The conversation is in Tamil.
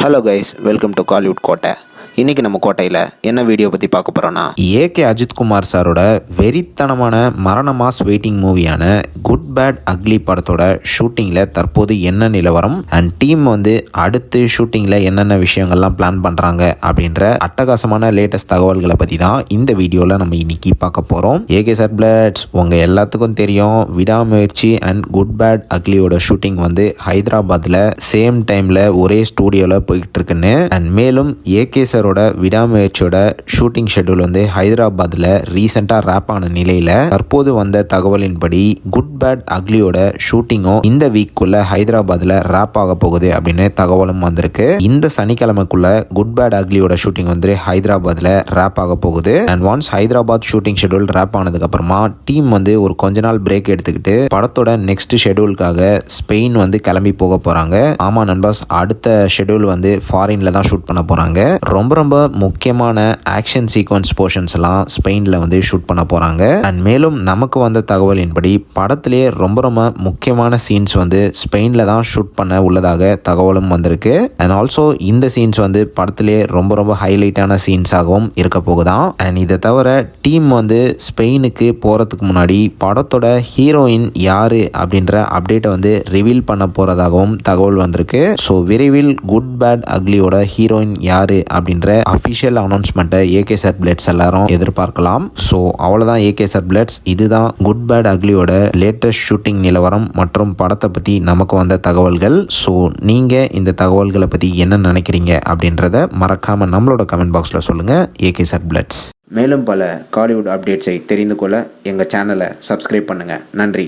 Hello guys, welcome to Kollywood கோட்டை. இன்றைக்கி நம்ம கோட்டையில் என்ன வீடியோ பற்றி பார்க்க போகிறோன்னா, ஏகே அஜித்குமார் சாரோட வெறித்தனமான மரண மாஸ் வெயிட்டிங் மூவியான குட் பேட் அக்லி படத்தோட ஷூட்டிங்கில் தற்போது என்ன நிலவரம் அண்ட் டீம் அடுத்து ஷூட்டிங்கில் என்னென்ன விஷயங்கள்லாம் பிளான் பண்ணுறாங்க அப்படின்ற அட்டகாசமான லேட்டஸ்ட் தகவல்களை பற்றி தான் இந்த வீடியோவில் நம்ம இன்னைக்கு பார்க்க போகிறோம். ஏகே சார் பிளட்ஸ் உங்கள் எல்லாத்துக்கும் தெரியும், விடாமுயற்சி அண்ட் குட் பேட் அக்லியோட ஷூட்டிங் ஹைதராபாத்தில் சேம் டைமில் ஒரே ஸ்டூடியோவில் போய்கிட்டு இருக்குன்னு. அண்ட் மேலும் ஏகே சார் விடாமுயற்சியோட ஷூட்டிங் ஷெட்யூல் ஹைதராபாத்தில் ரீசெண்டாக ரேப் ஆன நிலையில் தற்போது வந்த தகவலின்படி குட் பேட் அக்லியோட ஷூட்டிங்கும் இந்த வீக்குள்ள ஹைதராபாத்தில் ரேப் ஆக போகுது அப்படின்னு தகவலும் வந்திருக்கு. இந்த சனிக்கிழமைக்குள்ள குட் பேட் அக்லியோட ஷூட்டிங் ஹைதராபாத்தில் ரேப் ஆக போகுது. And once Hyderabad shooting schedule wrap ஆனதுக்கு அப்புறமா டீம் ஒரு கொஞ்ச நாள் பிரேக் எடுத்துக்கிட்டு படத்தோட நெக்ஸ்ட் ஷெட்யூலுக்காக ஸ்பெயின் கிளம்பி போக போறாங்க. ஆமா நண்பாஸ், அடுத்த ஷெட்யூல் ஃபாரின்ல தான் ஷூட் பண்ண போறாங்க. ரொம்ப ரொம்ப முக்கியமான ஆக்ஷன் சீக்வன்ஸ் போர்ஷன்ஸ் எல்லாம் ஸ்பெயின்ல ஷூட் பண்ண போறாங்க. அண்ட் மேலும் நமக்கு வந்த தகவலின்படி படத்திலேயே ரொம்ப ரொம்ப முக்கியமான சீன்ஸ் ஸ்பெயின்ல தான் ஷூட் பண்ண உள்ளதாக தகவலும் வந்திருக்கு. அண்ட் ஆல்சோ இந்த சீன்ஸ் படத்திலேயே ரொம்ப ரொம்ப ஹைலைட்டான சீன்ஸாகவும் இருக்க போகுதான். அண்ட் இதை தவிர டீம் ஸ்பெயினுக்கு போறதுக்கு முன்னாடி படத்தோட ஹீரோயின் யாரு அப்படின்ற அப்டேட்டை ரிவீல் பண்ண போறதாகவும் தகவல் வந்திருக்கு. ஸோ விரைவில் குட் பேட் அக்லியோட ஹீரோயின் யாரு அப்படின்ற அஃபிஷியல் அனௌன்ஸ்மெண்ட்டை ஏகே சார் பிளட்ஸ் எல்லாரும் எதிர்பார்க்கலாம். ஸோ அவ்வளோதான் ஏகே சார் பிளட்ஸ். இதுதான் குட் பேட் அக்லியோட லேட்டஸ்ட் ஷூட்டிங் நிலவரம் மற்றும் படத்தை பற்றி நமக்கு வந்த தகவல்கள். ஸோ நீங்கள் இந்த தகவல்களை பற்றி என்ன நினைக்கிறீங்க அப்படின்றத மறக்காமல் நம்மளோட கமெண்ட் பாக்ஸில் சொல்லுங்கள். AK sir பிளட்ஸ். மேலும் பல காலிவுட் அப்டேட்ஸை தெரிந்து கொள்ள எங்கள் சேனலை சப்ஸ்கிரைப் பண்ணுங்கள். நன்றி.